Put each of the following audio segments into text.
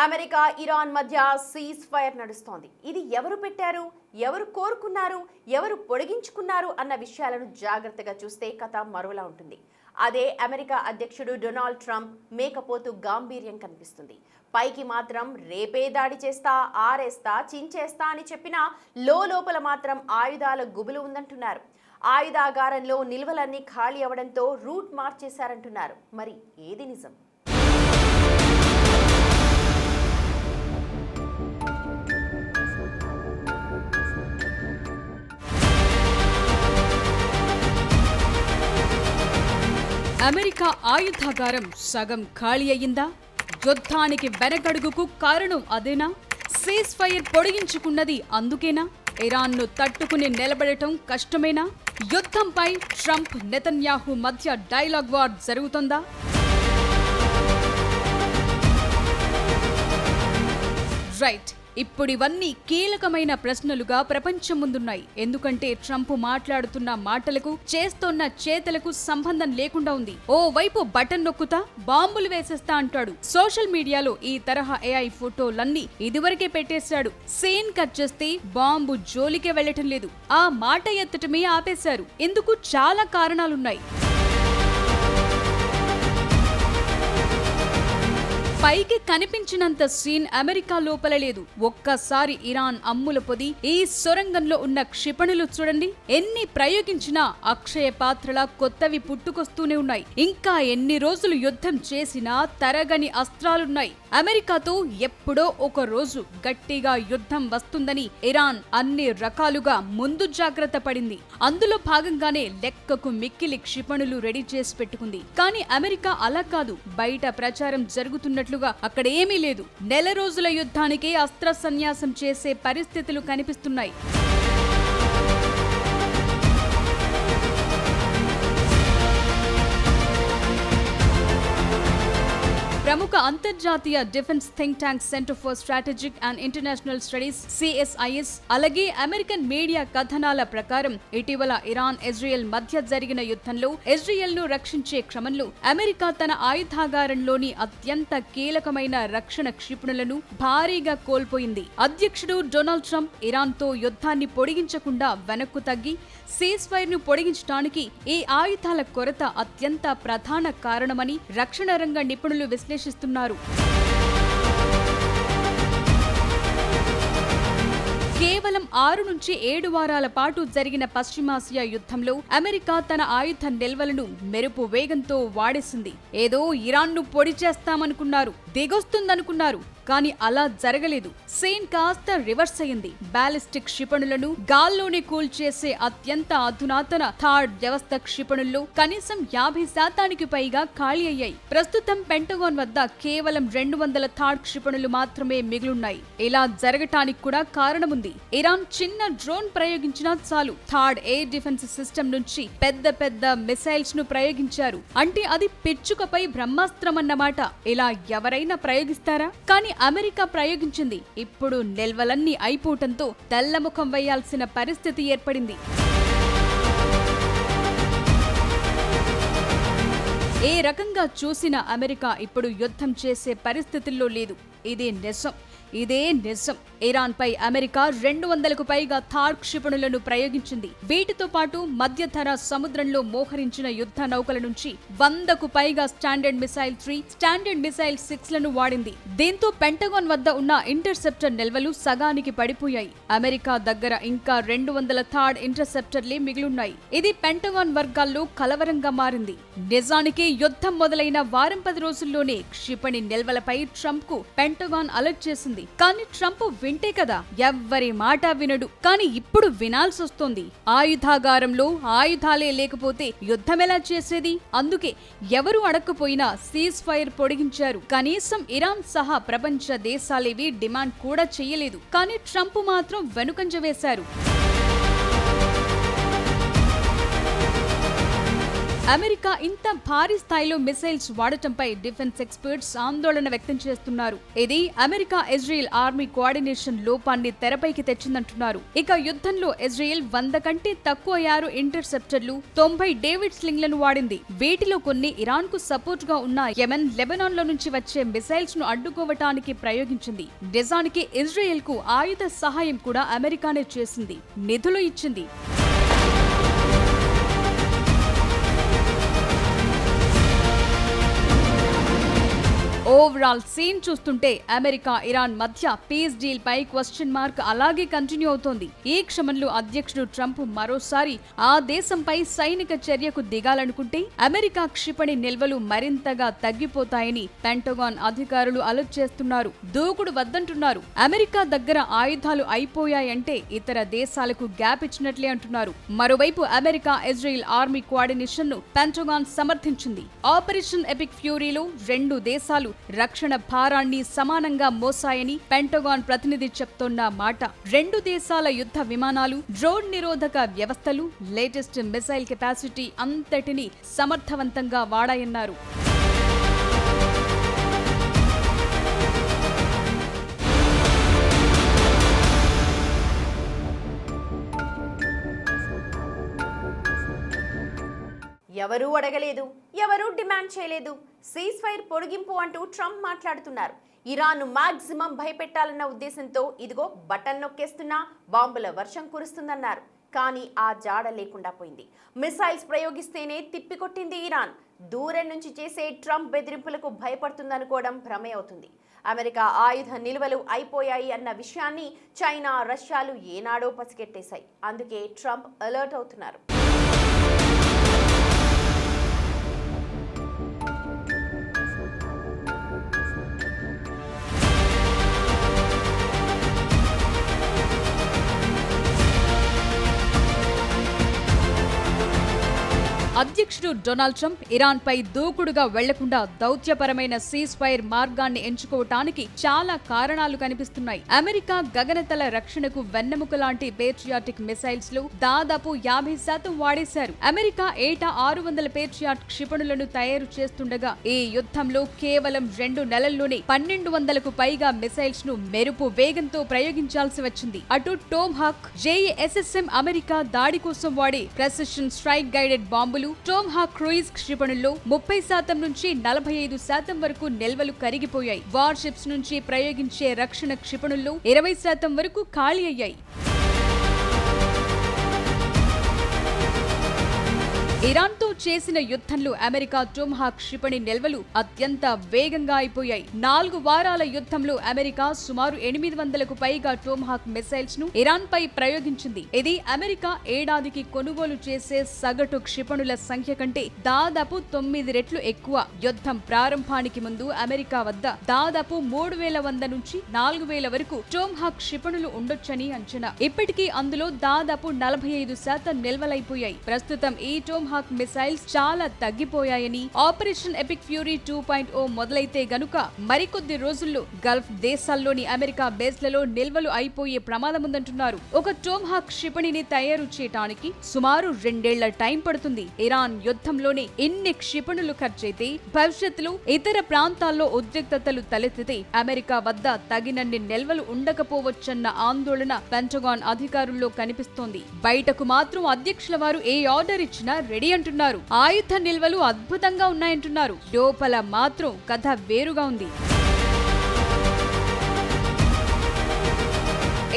America Iran మధ్య cease fire నడుస్తోంది. ఇది ఎవరు పెట్టారు, ఎవరు కోరుకున్నారు, ఎవరు పొడిగించుకున్నారు అన్న విషయాలను జాగ్రత్తగా చూస్తే కథ మరోలా ఉంటుంది. అదే అమెరికా అధ్యక్షుడు డొనాల్డ్ ట్రంప్ మేకపోతు గాంభీర్యం కనిపిస్తుంది. పైకి మాత్రం రేపే దాడి చేస్తా, ఆరేస్తా, చించేస్తా అని చెప్పినా లోపల మాత్రం ఆయుధాల గుబులు ఉందంటున్నారు. ఆయుధాగారంలో నిల్వలన్నీ ఖాళీ అవడంతో రూట్ మార్చేశారంటున్నారు. మరి ఏది నిజం? అమెరికా ఆయుధాగారం సగం ఖాళీ అయ్యిందా? యుద్ధానికి వెనకడుగుకు కారణం అదేనా? సీజ్ ఫైర్ పొడిగించుకున్నది అందుకేనా? ఇరాన్ను తట్టుకుని నిలబడటం కష్టమేనా? యుద్ధంపై ట్రంప్ నెతన్యాహు మధ్య డైలాగ్ వార్ జరుగుతుందా? రైట్, ఇప్పుడివన్నీ కీలకమైన ప్రశ్నలుగా ప్రపంచం ముందున్నాయి. ఎందుకంటే ట్రంప్ మాట్లాడుతున్న మాటలకు, చేస్తోన్న చేతలకు సంబంధం లేకుండా ఉంది. ఓ వైపు బటన్ నొక్కుతా బాంబులు వేసేస్తా అంటాడు. సోషల్ మీడియాలో ఈ తరహా AI ఫోటోలన్నీ ఇదివరకే పెట్టేశాడు. సీన్ కట్ చేస్తే బాంబు జోలికే వెళ్లటం లేదు. ఆ మాట ఎత్తటమే ఆపేశారు. ఇందుకు చాలా కారణాలున్నాయి. పైకి కనిపించినంత సీన్ అమెరికా లోపల లేదు. ఒక్కసారి ఇరాన్ అమ్ముల పొది ఈ సొరంగంలో ఉన్న క్షిపణులు చూడండి. ఎన్ని ప్రయోగించినా అక్షయ పాత్రలా కొత్తవి పుట్టుకొస్తూనే ఉన్నాయి. ఇంకా ఎన్ని రోజులు యుద్ధం చేసినా తరగని అస్త్రాలున్నాయి. అమెరికాతో ఎప్పుడో ఒక రోజు గట్టిగా యుద్ధం వస్తుందని ఇరాన్ అన్ని రకాలుగా ముందు జాగ్రత్త పడింది. అందులో భాగంగానే లెక్కకు మిక్కిలి క్షిపణులు రెడీ చేసి పెట్టుకుంది. కానీ అమెరికా అలా కాదు. బయట ప్రచారం జరుగుతున్నట్లు అక్కడ ఏమీ లేదు. నెల రోజుల యుద్ధానికే అస్త్ర సన్యాసం చేసే పరిస్థితులు కనిపిస్తున్నాయి. ప్రముఖ అంతర్జాతీయ defence think tank centre for strategic and international studies CSIS అలాగే అమెరికన్ మీడియా కథనాల ప్రకారం ఇటీవల ఇరాన్ ఇజ్రాయెల్ మధ్య జరిగిన యుద్ధంలో ఇజ్రాయెల్ ను రక్షించే క్రమంలో అమెరికా తన ఆయుధాగారంలోని అత్యంత కీలకమైన రక్షణ క్షిపణులను భారీగా కోల్పోయింది. అధ్యక్షుడు డొనాల్డ్ ట్రంప్ ఇరాన్ తో యుద్ధాన్ని పొడిగించకుండా వెనక్కు తగ్గి సీజ్ ఫైర్ ను పొడిగించడానికి ఈ ఆయుధాల కొరత అత్యంత ప్రధాన కారణమని రక్షణ రంగ నిపుణులు విశ్లేషిస్తున్నారు. కేవలం 6 నుంచి 7 వారాల పాటు జరిగిన పశ్చిమాసియా యుద్ధంలో అమెరికా తన ఆయుధ నిల్వలను మెరుపు వేగంతో వాడేసింది. ఏదో ఇరాన్ను పొడి చేస్తామనుకున్నారు, దిగొస్తుందనుకున్నారు. కానీ అలా జరగలేదు. సీన్ కాస్త రివర్స్ అయింది. బాలిస్టిక్ క్షిపణులను గాల్లోనే కూల్చేసే అత్యంత అధునాతన థాడ్ వ్యవస్థ క్షిపణుల్లో కనీసం 50% పైగా ఖాళీ అయ్యాయి. ప్రస్తుతం పెంటగాన్ వద్ద కేవలం 200 థాడ్ క్షిపణులు మాత్రమే మిగిలున్నాయి. ఇలా జరగటానికి కూడా కారణముంది. ఇరాన్ చిన్న డ్రోన్ ప్రయోగించినా చాలు థాడ్ ఎయిర్ డిఫెన్స్ సిస్టమ్ నుంచి పెద్ద పెద్ద మిసైల్స్ ను ప్రయోగించారు. అంటే అది పిచ్చుకపై బ్రహ్మాస్త్రం అన్నమాట. ఇలా ఎవరైనా ప్రయోగిస్తారా? కానీ అమెరికా ప్రయోగించింది. ఇప్పుడు నిల్వలన్నీ అయిపోవటంతో తెల్లముఖం వేయాల్సిన పరిస్థితి ఏర్పడింది. ఏ రకంగా చూసినా అమెరికా ఇప్పుడు యుద్ధం చేసే పరిస్థితుల్లో లేదు. ఇదే నిజం. ఇరాన్ పై అమెరికా 200కు పైగా థాడ్ క్షిపణులను ప్రయోగించింది. వీటితో పాటు మధ్యధరా సముద్రంలో మోహరించిన యుద్ధ నౌకల నుంచి 100కు పైగా స్టాండర్డ్ మిసైల్ 3, స్టాండర్డ్ మిసైల్ 6లను వాడింది. దీంతో పెంటగాన్ వద్ద ఉన్న ఇంటర్సెప్టర్ నిల్వలు సగానికి పడిపోయాయి. అమెరికా దగ్గర ఇంకా 200 థాడ్ ఇంటర్సెప్టర్లే మిగిలున్నాయి. ఇది పెంటగాన్ వర్గాల్లో కలవరంగా మారింది. నిజానికి యుద్ధం మొదలైన వారం 10 రోజుల్లోనే క్షిపణి నిల్వలపై ట్రంప్ కు పెంటగాన్ అలర్ట్ చేసింది. కానీ ట్రంప్ వింటే కదా, ఎవ్వరి మాట వినడు. కానీ ఇప్పుడు వినాల్సి వస్తోంది. ఆయుధాగారంలో ఆయుధాలే లేకపోతే యుద్ధం ఎలా చేసేది? అందుకే ఎవరు అడగకపోయినా సీజ్ ఫైర్ పొడిగించారు. కనీసం ఇరాన్ సహా ప్రపంచ దేశాలేవి డిమాండ్ కూడా చెయ్యలేదు. కానీ ట్రంప్ మాత్రం వెనుకంజ వేశారు. అమెరికా ఇంత భారీ స్థాయిలో మిసైల్స్ వాడటంపై డిఫెన్స్ ఎక్స్పర్ట్స్ ఆందోళన వ్యక్తం చేస్తున్నారు. ఇది అమెరికా ఇజ్రాయెల్ ఆర్మీ కోఆర్డినేషన్ లోపాన్ని తెరపైకి తెచ్చిందంటున్నారు. ఇక యుద్ధంలో ఇజ్రాయెల్ 100 కంటే తక్కువ యారో ఇంటర్సెప్టర్లు, 90 డేవిడ్ స్లింగ్లను వాడింది. వీటిలో కొన్ని ఇరాన్ కు సపోర్ట్ గా ఉన్న యెమెన్, లెబనాన్ లో నుంచి వచ్చే మిసైల్స్ ను అడ్డుకోవటానికి ప్రయోగించింది. నిజానికి ఇజ్రాయెల్ కు ఆయుధ సహాయం కూడా అమెరికానే చేసింది, నిధులు ఇచ్చింది. ఓవరాల్ సీన్ చూస్తుంటే అమెరికా ఇరాన్ మధ్య పీస్ డీల్ పై క్వశ్చన్ మార్క్ అలాగే కంటిన్యూ అవుతోంది. ఈ క్షణంలో అధ్యక్షుడు ట్రంప్ మరోసారి ఆ దేశంపై సైనిక చర్యకు దిగాలనుకుంటే అమెరికా క్షిపణి నిల్వలు మరింతగా తగ్గిపోతాయని పెంటగాన్ అధికారులు అలర్ట్ చేస్తున్నారు. దూకుడు వద్దంటున్నారు. అమెరికా దగ్గర ఆయుధాలు అయిపోయాయంటే ఇతర దేశాలకు గ్యాప్ ఇచ్చినట్లే అంటున్నారు. మరోవైపు అమెరికా ఇజ్రాయెల్ ఆర్మీ కోఆర్డినేషన్ ను పెంటగాన్ సమర్థించింది. ఆపరేషన్ ఎపిక్ ఫ్యూరీలో 2 దేశాలు రక్షణ భారాన్ని సమానంగా మోసాయని పెంటగాన్ ప్రతినిధి చెప్తోన్న మాట. 2 దేశాల యుద్ధ విమానాలు, డ్రోన్ నిరోధక వ్యవస్థలు, లేటెస్ట్ మిసైల్ కెపాసిటీ అంతటిని సమర్థవంతంగా వాడాయన్నారు. ఎవరూ అడగలేదు, ఎవరూ డిమాండ్ చేయలేదు. సీజ్ ఫైర్ పొడిగింపు అంటూ ట్రంప్ మాట్లాడుతున్నారు. ఇరాన్ను మాక్సిమం భయపెట్టాలన్న ఉద్దేశంతో ఇదిగో బటన్ నొక్కేస్తున్నా బాంబుల వర్షం కురుస్తుందన్నారు. కానీ ఆ జాడ లేకుండా పోయింది. మిసైల్స్ ప్రయోగిస్తేనే తిప్పికొట్టింది ఇరాన్. దూరం నుంచి చేసే ట్రంప్ బెదిరింపులకు భయపడుతుందనుకోవడం భ్రమే అవుతుంది. అమెరికా ఆయుధ నిల్వలు అయిపోయాయి అన్న విషయాన్ని చైనా, రష్యాలు ఏనాడో పసిగట్టేశాయి. అందుకే ట్రంప్ అలర్ట్ అవుతున్నారు. అధ్యక్షుడు డొనాల్డ్ ట్రంప్ ఇరాన్ పై దూకుడుగా వెళ్లకుండా దౌత్యపరమైన సీజ్ ఫైర్ మార్గాన్ని ఎంచుకోవటానికి చాలా కారణాలు కనిపిస్తున్నాయి. అమెరికా గగనతల రక్షణకు వెన్నెముక లాంటి పేట్రియాటిక్ మిసైల్స్ లో దాదాపు 50% వాడేశారు. అమెరికా ఏటా 600 పేట్రియాట్ క్షిపణులను తయారు చేస్తుండగా ఈ యుద్ధంలో కేవలం 2 నెలల్లోనే 1200కు పైగా మిసైల్స్ ను మెరుపు వేగంతో ప్రయోగించాల్సి వచ్చింది. అటు టోమ్ హాక్, JSSM అమెరికా దాడి కోసం వాడే ప్రెసిషన్ స్ట్రైక్ గైడెడ్ బాంబులు, టోమ్ హాక్ క్రూయిజ్ క్షిపణుల్లో 30% నుంచి 45% వరకు నిల్వలు కరిగిపోయాయి. వార్షిప్స్ నుంచి ప్రయోగించే రక్షణ క్షిపణుల్లో 20% వరకు ఖాళీ అయ్యాయి. ఇరాన్తో చేసిన యుద్ధంలో అమెరికా టోమ్ హాక్ క్షిపణి నిల్వలు అత్యంత వేగంగా అయిపోయాయి. 4 వారాల యుద్ధంలో అమెరికా సుమారు 800కు పైగా టోమ్ హాక్ మిసైల్స్ ను ఇరాన్ పై ప్రయోగించింది. ఇది అమెరికా ఏడాదికి కొనుగోలు చేసే సగటు క్షిపణుల సంఖ్య కంటే దాదాపు 9 రెట్లు ఎక్కువ. యుద్ధం ప్రారంభానికి ముందు అమెరికా వద్ద దాదాపు 3100 నుంచి 4000 వరకు టోమ్ హాక్ క్షిపణులు ఉండొచ్చని అంచనా. ఇప్పటికీ అందులో దాదాపు 45% నిల్వలైపోయాయి. ప్రస్తుతం ఈ టోమ్ హాక్ మిసైల్స్ చాలా తగ్గిపోయాయని, ఆపరేషన్ ఎపిక్ ఫ్యూరీ 2.0 మొదలైతే గనుక మరికొద్ది రోజుల్లో గల్ఫ్ దేశాల్లోని అమెరికా బేస్లలో నిల్వలు అయిపోయే ప్రమాదముందంటున్నారు. ఒక టోమ్ హాక్ క్షిపణిని తయారు చేయడానికి సుమారు 2 ఏళ్ల టైం పడుతుంది. ఇరాన్ యుద్ధంలోనే ఇన్ని క్షిపణులు ఖర్చయితే భవిష్యత్తులో ఇతర ప్రాంతాల్లో ఉద్రిక్తతలు తలెత్తితే అమెరికా వద్ద తగినన్ని నిల్వలు ఉండకపోవచ్చన్న ఆందోళన పెంటగాన్ అధికారుల్లో కనిపిస్తోంది. బయటకు మాత్రం అధ్యక్షుల వారు ఏ ఆర్డర్ ఇచ్చినా రెడీ అంటున్నారు. ఆయుధ నిల్వలు అద్భుతంగా ఉన్నాయంటున్నారు. లోపల మాత్రం కథ వేరుగా ఉంది.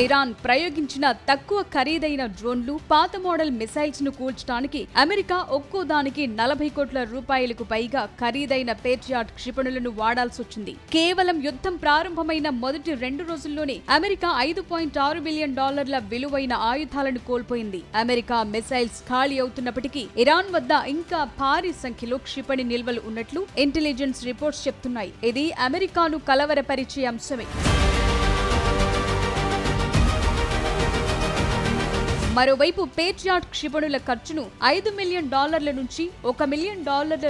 ఇరాన్ ప్రయోగించిన తక్కువ ఖరీదైన డ్రోన్లు, పాత మోడల్ మిసైల్స్ ను కూల్చడానికి అమెరికా ఒక్కో దానికి 40 కోట్ల రూపాయలకు పైగా ఖరీదైన పేట్రియాట్ క్షిపణులను వాడాల్సొచ్చింది. కేవలం యుద్ధం ప్రారంభమైన మొదటి 2 రోజుల్లోనే అమెరికా $5.6 బిలియన్ విలువైన ఆయుధాలను కోల్పోయింది. అమెరికా మిసైల్స్ ఖాళీ అవుతున్నప్పటికీ ఇరాన్ వద్ద ఇంకా భారీ సంఖ్యలో క్షిపణి నిల్వలు ఉన్నట్లు ఇంటెలిజెన్స్ రిపోర్ట్స్ చెప్తున్నాయి. ఇది అమెరికాను కలవరపరిచే అంశమే. మరోవైపు పేట్రియాట్ క్షిపణుల ఖర్చును $5 మిలియన్ నుంచి $1 మిలియన్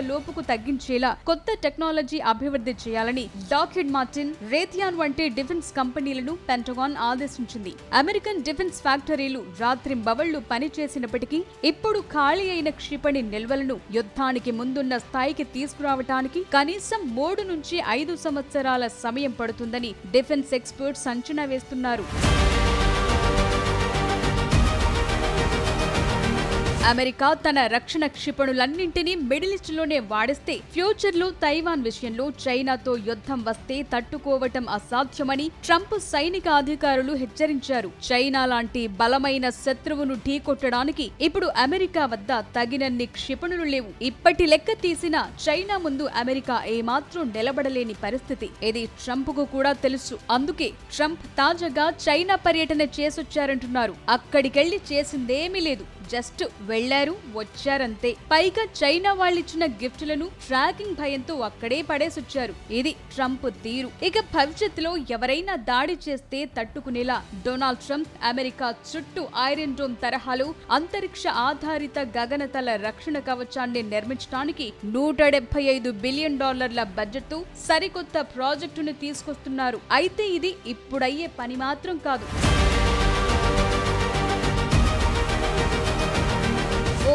లోపుకు తగ్గించేలా కొత్త టెక్నాలజీ అభివృద్ధి చేయాలని లాక్హీడ్ మార్టిన్, రేథియాన్ వంటి డిఫెన్స్ కంపెనీలను పెంటగాన్ ఆదేశించింది. అమెరికన్ డిఫెన్స్ ఫ్యాక్టరీలు రాత్రింబవళ్లు పనిచేసినప్పటికీ ఇప్పుడు ఖాళీ అయిన క్షిపణి నిల్వలను యుద్ధానికి ముందున్న స్థాయికి తీసుకురావటానికి కనీసం 3 నుంచి 5 సంవత్సరాల సమయం పడుతుందని డిఫెన్స్ ఎక్స్పర్ట్స్ అంచనా వేస్తున్నారు. అమెరికా తన రక్షణ క్షిపణులన్నింటినీ మిడిల్ ఈస్ట్ లోనే వాడిస్తే ఫ్యూచర్ లో తైవాన్ విషయంలో చైనాతో యుద్ధం వస్తే తట్టుకోవటం అసాధ్యమని ట్రంప్ సైనిక అధికారులు హెచ్చరించారు. చైనా లాంటి బలమైన శత్రువును ఢీకొట్టడానికి ఇప్పుడు అమెరికా వద్ద తగినన్ని క్షిపణులు లేవు. ఇప్పటి లెక్క తీసిన చైనా ముందు అమెరికా ఏమాత్రం నిలబడలేని పరిస్థితి. ఇది ట్రంప్ కు కూడా తెలుసు. అందుకే ట్రంప్ తాజాగా చైనా పర్యటన చేసొచ్చారంటున్నారు. అక్కడికెళ్లి చేసిందేమీ లేదు, జస్ట్ వెళ్లారు, వచ్చారంతే. పైగా చైనా వాళ్ళిచ్చిన గిఫ్ట్లను ట్రాకింగ్ భయంతో అక్కడే పడేసొచ్చారు. ఇది ట్రంప్ తీరు. ఇక భవిష్యత్తులో ఎవరైనా దాడి చేస్తే తట్టుకునేలా డొనాల్డ్ ట్రంప్ అమెరికా చుట్టూ ఐరన్ డోమ్ తరహాలో అంతరిక్ష ఆధారిత గగనతల రక్షణ కవచాన్ని నిర్మించడానికి $175 బిలియన్ బడ్జెట్ తో సరికొత్త ప్రాజెక్టును తీసుకొస్తున్నారు. అయితే ఇది ఇప్పుడయ్యే పని మాత్రం కాదు.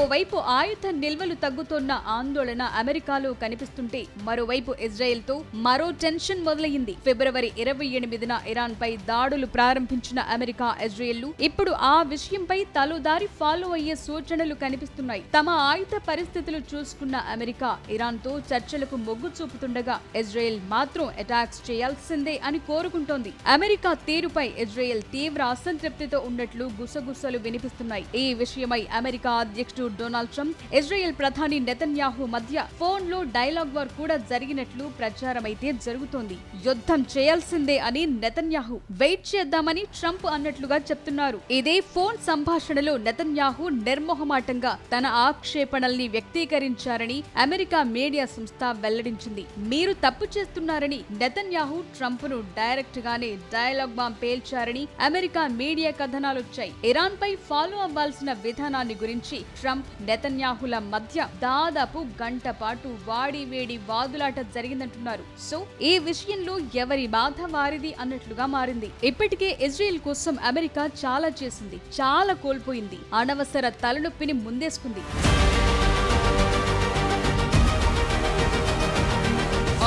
ఓవైపు ఆయుధ నిల్వలు తగ్గుతోన్న ఆందోళన అమెరికాలో కనిపిస్తుంటే మరోవైపు ఇజ్రాయెల్ తో మరో టెన్షన్ మొదలైంది. ఫిబ్రవరి 28న ఇరాన్ పై దాడులు ప్రారంభించిన అమెరికా, ఇజ్రాయెల్ ఇప్పుడు ఆ విషయంపై తలోదారి ఫాలో అయ్యే సూచనలు కనిపిస్తున్నాయి. తమ ఆయుధ పరిస్థితులు చూసుకున్న అమెరికా ఇరాన్ తో చర్చలకు మొగ్గు చూపుతుండగా ఇజ్రాయెల్ మాత్రం అటాక్స్ చేయాల్సిందే అని కోరుకుంటోంది. అమెరికా తీరుపై ఇజ్రాయెల్ తీవ్ర అసంతృప్తితో ఉన్నట్లు గుసగుసలు వినిపిస్తున్నాయి. ఈ విషయమై అమెరికా అధ్యక్షుడు డొనాల్డ్ ట్రంప్, ఇజ్రాయెల్ ప్రధాని నెతన్యాహు మధ్య ఫోన్ లో డైలాగ్ వార్ కూడా జరిగినట్లు ప్రచారమైతే జరుగుతోంది. యుద్ధం చేయాల్సిందే అని నెతన్యాహు, వెయిట్ చేద్దామని ట్రంప్ అన్నట్లుగా చెప్తున్నారు. ఇదే ఫోన్ సంభాషణలో నెతన్యాహు నిర్మోహమాటంగా తన ఆక్షేపణల్ని వ్యక్తీకరించారని అమెరికా మీడియా సంస్థ వెల్లడించింది. మీరు తప్పు చేస్తున్నారని నెతన్యాహు ట్రంప్ ను డైరెక్ట్ గానే డైలాగ్ బాంబ్ పేల్చారని అమెరికా మీడియా కథనాలొచ్చాయి. ఇరాన్ పై ఫాలో అవ్వాల్సిన విధానాన్ని గురించి ట్రంప్, నెతన్యాహుల మధ్య దాదాపు గంట పాటు వాడివేడి వాదులాట జరిగిందంటున్నారు. సో ఈ విషయంలో ఎవరి బాధ వారిది అన్నట్లుగా మారింది. ఇప్పటికే ఇజ్రాయెల్ కోసం అమెరికా చాలా చేసింది, చాలా కోల్పోయింది, అనవసర తలనొప్పిని ముందేసుకుంది.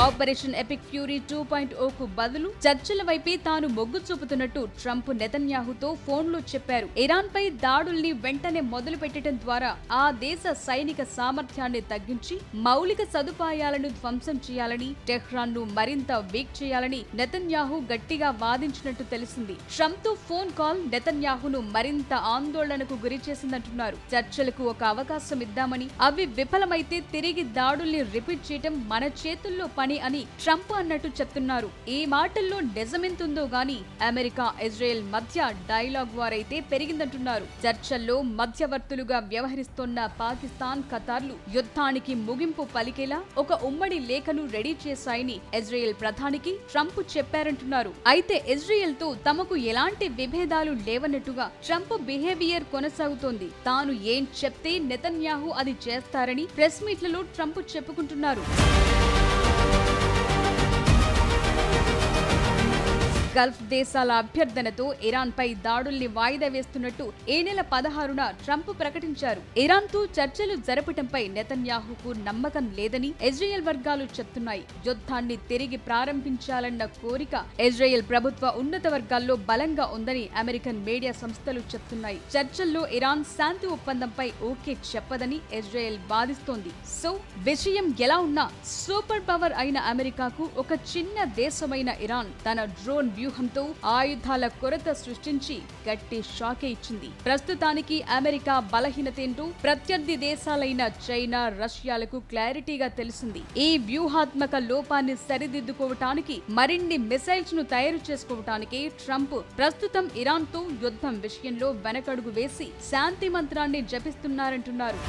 ఆపరేషన్ ఎపిక్ ఫ్యూరీ 2.0కు బదులు చర్చల వైపే తాను మొగ్గు చూపుతున్నట్టు ట్రంప్ నెతన్యాహుతో ఫోన్లో చెప్పారు. ఇరాన్ పై దాడుల్ని వెంటనే మొదలు పెట్టడం ద్వారా ఆ దేశ సైనిక సామర్థ్యాన్ని తగ్గించి మౌలిక సదుపాయాలను ధ్వంసం చేయాలని, టెహ్రాన్ ను మరింత వీక్ చేయాలని నెతన్యాహు గట్టిగా వాదించినట్టు తెలిసింది. ట్రంప్ తో ఫోన్ కాల్ నెతన్యాహును మరింత ఆందోళనకు గురి చేసిందంటున్నారు. చర్చలకు ఒక అవకాశం ఇద్దామని, అవి విఫలమైతే తిరిగి దాడుల్ని రిపీట్ చేయటం మన చేతుల్లో పని అని ట్రంప్ అన్నట్టు చెప్తున్నారు. ఈ మాటల్లో నిజమెంతుందో గాని అమెరికా, ఇజ్రాయెల్ మధ్య డైలాగ్ వార్ అయితే పెరిగిందంటున్నారు. చర్చల్లో మధ్యవర్తులుగా వ్యవహరిస్తున్న పాకిస్తాన్, ఖతార్లు యుద్ధానికి ముగింపు పలికేలా ఒక ఉమ్మడి లేఖను రెడీ చేశాయని ఇజ్రాయెల్ ప్రధానికి ట్రంప్ చెప్పారంటున్నారు. అయితే ఇజ్రాయెల్ తో తమకు ఎలాంటి విభేదాలు లేవన్నట్టుగా ట్రంప్ బిహేవియర్ కొనసాగుతోంది. తాను ఏం చెప్తే నెతన్యాహు అది చేస్తారని ప్రెస్ మీట్లలో ట్రంప్ చెప్పుకుంటున్నారు. గల్ఫ్ దేశాల అభ్యర్థనతో ఇరాన్ పై దాడుల్ని వాయిదా వేస్తున్నట్టు ఈ నెల 16న ట్రంప్ ప్రకటించారు. ఇరాన్ తో చర్చలు జరపటంపై నెతన్యాహుకు నమ్మకం లేదని ఇజ్రాయెల్ వర్గాలు చెప్తున్నాయి. యుద్ధాన్ని తిరిగి ప్రారంభించాలన్న కోరిక ఇజ్రాయెల్ ప్రభుత్వ ఉన్నత వర్గాల్లో బలంగా ఉందని అమెరికన్ మీడియా సంస్థలు చెప్తున్నాయి. చర్చల్లో ఇరాన్ శాంతి ఒప్పందంపై ఓకే చెప్పదని ఇజ్రాయెల్ వాదిస్తోంది. సో విషయం ఎలా ఉన్నా సూపర్ పవర్ అయిన అమెరికాకు ఒక చిన్న దేశమైన ఇరాన్ తన డ్రోన్ వ్యూహంతో ఆయుధాల కొరత సృష్టించి గట్టి షాకే ఇచ్చింది. ప్రస్తుతానికి అమెరికా బలహీనతేంటో ప్రత్యర్థి దేశాలైన చైనా, రష్యాలకు క్లారిటీగా తెలిసింది. ఈ వ్యూహాత్మక లోపాన్ని సరిదిద్దుకోవటానికి, మరిన్ని మిసైల్స్ ను తయారు చేసుకోవటానికి ట్రంప్ ప్రస్తుతం ఇరాన్ తో యుద్ధం విషయంలో వెనకడుగు వేసి శాంతి మంత్రాన్ని జపిస్తున్నారంటున్నారు.